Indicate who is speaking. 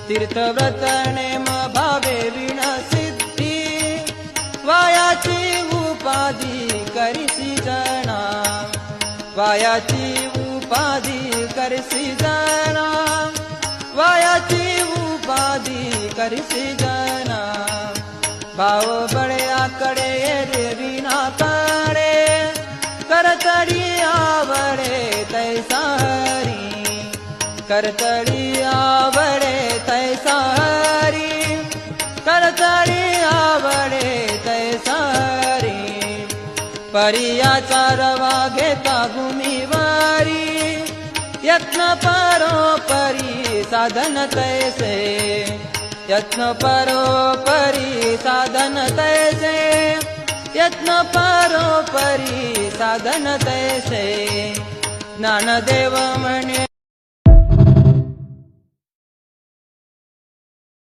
Speaker 1: तीर्थव्रत name Bhave विण सिद्धी वायाची उपाधी करिसी जना वायाची उपाधी करिसी जना वायाची उपाधी करिसी जना भाव बळे आकडे रे विना कडे करतडी आवडे तैसा हरी करतडी आवडे तैसा हरी करतडी आवडे तैसा हरी परियाचा रवा घेता भूमीवारी यत्न परोपरी साधन तैसे यत्न परोपरी साधन तैसे यत्न परोपरी साधन तैसे ज्ञानदेव म्हणे